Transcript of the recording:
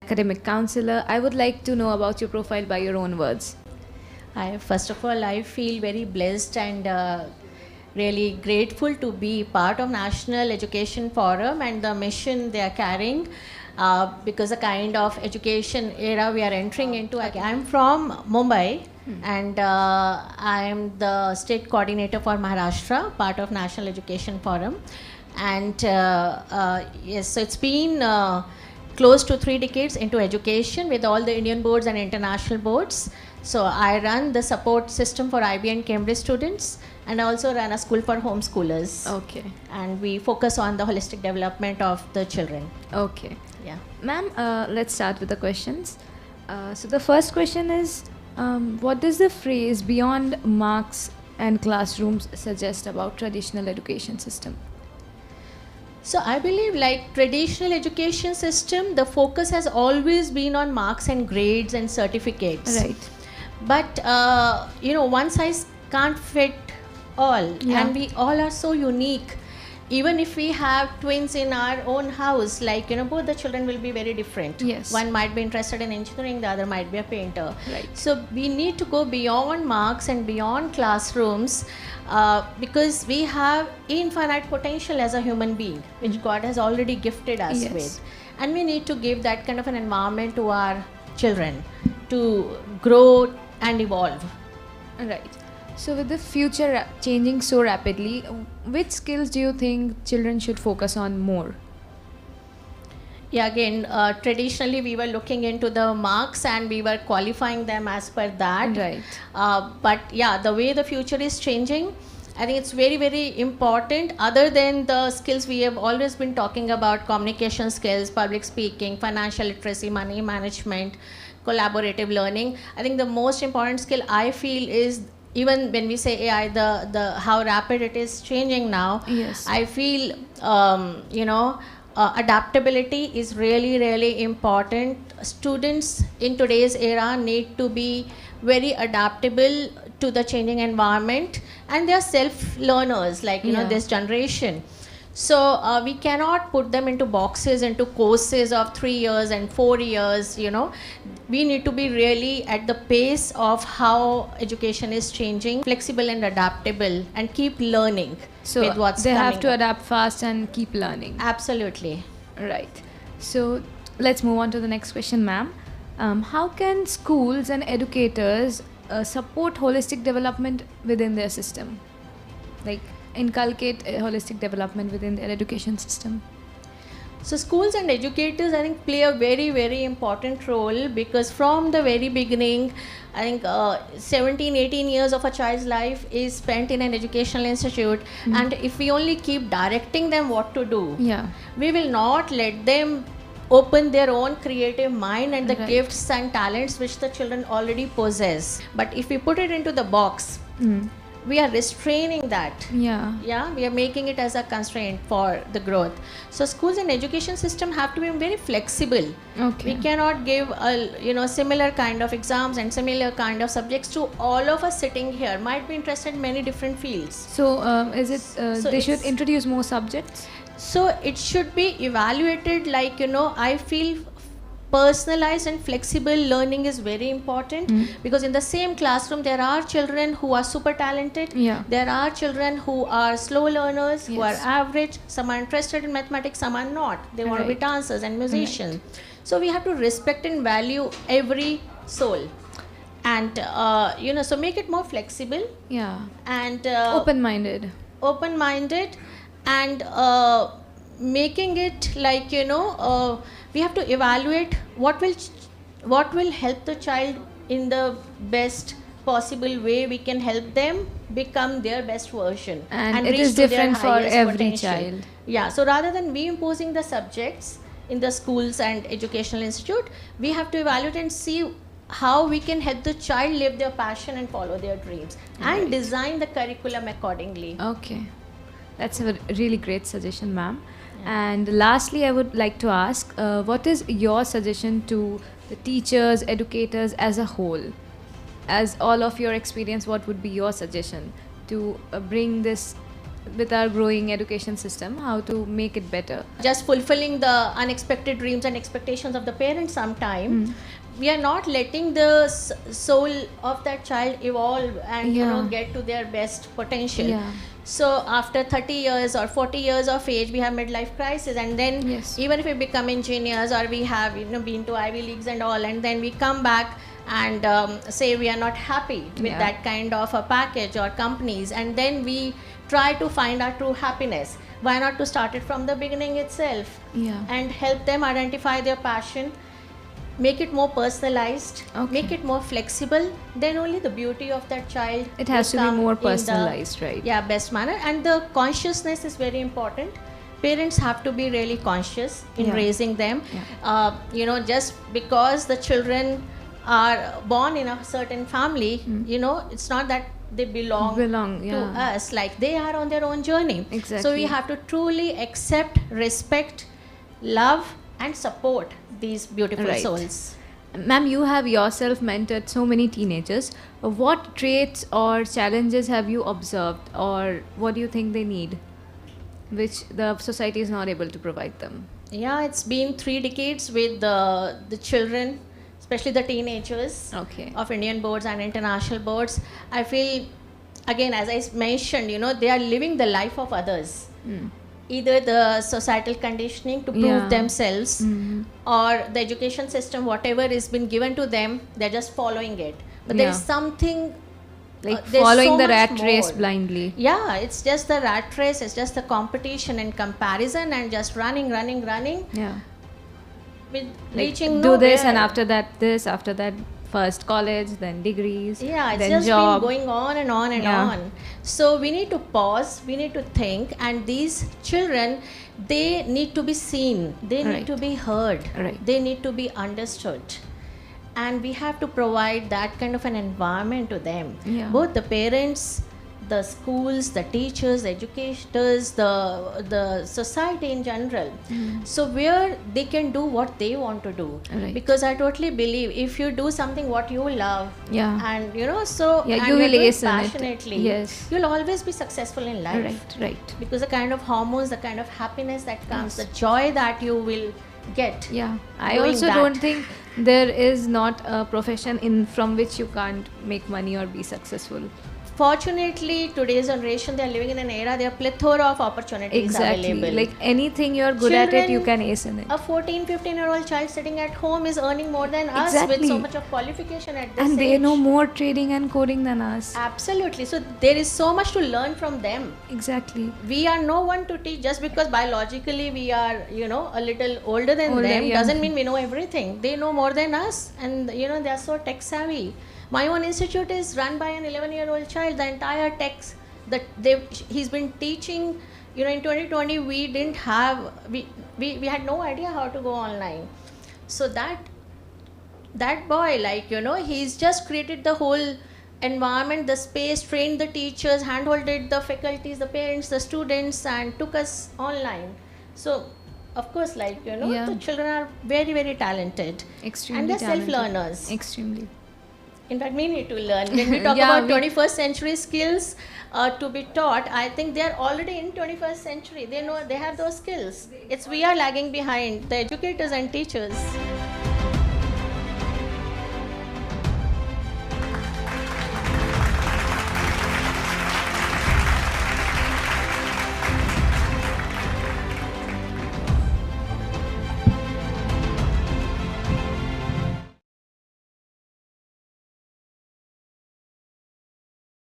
academic counselor. I would like to know about your profile by your own words. First of all, I feel very blessed and really grateful to be part of National Education Forum and the mission they are carrying, because the kind of education era we are entering into. I'm from Mumbai, and I am the state coordinator for Maharashtra, part of National Education Forum. And yes, so it's been close to 3 decades into education with all the Indian boards and international boards. So I run the support system for IB and Cambridge students, and I also run a school for homeschoolers. Okay. And we focus on the holistic development of the children. Okay. Yeah. Ma'am, let's start with the questions. So the first question is, what does the phrase beyond marks and classrooms suggest about traditional education system? So I believe, like traditional education system, the focus has always been on marks and grades and certificates. Right. But one size can't fit all, Yeah. and we all are so unique. Even if we have twins in our own house, like both the children will be very different. Yes. One might be interested in engineering, the other might be a painter. Right. So we need to go beyond marks and beyond classrooms, because we have infinite potential as a human being, which God has already gifted us Yes. with, and we need to give that kind of an environment to our children to grow and evolve. Right. So with the future changing so rapidly, which skills do you think children should focus on more? Yeah, again, traditionally we were looking into the marks and we were qualifying them as per that. Right. But yeah, the way the future is changing, I think it's very, very important. Other than the skills we have always been talking about, communication skills, public speaking, financial literacy, money management, collaborative learning, I think the most important skill I feel is, even when we say AI, the how rapid it is changing now. Yes. I feel adaptability is really, really important. Students in today's era need to be very adaptable to the changing environment, and they are self learners, like Yeah. this generation. So we cannot put them into boxes, into courses of 3 years and 4 years. We need to be really at the pace of how education is changing, flexible and adaptable, and keep learning So with what's they have coming to up. adapt fast and keep learning. Absolutely. Right. So let's move on to the next question, ma'am. How can schools and educators support holistic development within their system? Like inculcate holistic development within their education system? So schools and educators, I think, play a very, very important role, because from the very beginning, I think 17, 18 years of a child's life is spent in an educational institute. And if we only keep directing them what to do, Yeah. we will not let them open their own creative mind and the Right. gifts and talents which the children already possess. But if we put it into the box, we are restraining that. Yeah. We are making it as a constraint for the growth. So schools and education system have to be very flexible. Okay. We cannot give similar kind of exams and similar kind of subjects to all of us sitting here. Might be interested in many different fields. So is it So they should it's- introduce more subjects? So it should be evaluated, like I feel personalized and flexible learning is very important, because in the same classroom there are children who are super talented. Yeah. There are children who are slow learners, who are Yes. average, some are interested in mathematics, some are not. They want to be Right. dancers and musicians. So we have to respect and value every soul, and so make it more flexible Yeah. and Open-minded. open-minded, and making it like we have to evaluate what will help the child in the best possible way. We can help them become their best version, And it reach is to their different for highest every potential. child. Yeah, so rather than we imposing the subjects in the schools and educational institute, we have to evaluate and see how we can help the child live their passion and follow their dreams, Right. and design the curriculum accordingly. Okay. That's a really great suggestion, ma'am. And lastly, I would like to ask, what is your suggestion to the teachers, educators as a whole? As all of your experience, what would be your suggestion to bring this with our growing education system, how to make it better. Just fulfilling the unexpected dreams and expectations of the parents sometime. We are not letting the soul of that child evolve and get to their best potential. So after 30 years or 40 years of age, we have midlife crisis, and then even if we become engineers or we have been to Ivy Leagues and all, and then we come back and say we are not happy with that kind of a package or companies, and then we try to find our true happiness. Why not to start it from the beginning itself and help them identify their passion, make it more personalized, make it more flexible, then only the beauty of that child. It has to be more personalized, right? Yeah, best manner. And the consciousness is very important. Parents have to be really conscious in raising them. Just because the children are born in a certain family, it's not that they belong to us. Like, they are on their own journey. Exactly. So we have to truly accept, respect, love and support these beautiful souls. Ma'am, you have yourself mentored so many teenagers. What traits or challenges have you observed, or what do you think they need, which the society is not able to provide them? Yeah, it's been 3 decades with the children, especially the teenagers of Indian boards and international boards. I feel, again, as I mentioned, they are living the life of others. Either the societal conditioning to prove themselves, or the education system, whatever is been given to them, they're just following it. But there is something like following the rat race blindly. Yeah, it's just the rat race, it's just the competition and comparison, and just running. Yeah. With reaching do nowhere. This, and after that first college, then degrees, yeah, it's then just job. been going on and on and on. So we need to pause, we need to think, and these children, they need to be seen, they need to be heard, they need to be understood, and we have to provide that kind of an environment to them. Both the parents, the schools, the teachers, the educators, the society in general. So where they can do what they want to do. Because I totally believe if you do something what you love, and and you will ace passionately, you'll always be successful in life. Right. Because the kind of hormones, the kind of happiness that comes, the joy that you will get. I also don't think there is not a profession from which you can't make money or be successful. Fortunately, today's generation, they are living in an era, there are plethora of opportunities available. Like anything you're good at it, you can ace in it. A 14-15-year-old child sitting at home is earning more than us with so much of qualification at this age. And they know more trading and coding than us. Absolutely. So there is so much to learn from them. Exactly. We are no one to teach. Just because biologically we are, a little older than them, doesn't mean we know everything. They know more than us, and they are so tech savvy. My own institute is run by an 11-year-old child. The entire text that he's been teaching, in 2020 we didn't have, we had no idea how to go online. So that boy, he's just created the whole environment, the space, trained the teachers, handholded the faculties, the parents, the students, and took us online. So of course, the children are very, very talented. Extremely and they're talented. self-learners. Extremely. In fact, we need to learn. When we talk about 21st century skills to be taught, I think they are already in 21st century. They know, they have those skills. It's we are lagging behind, the educators and teachers.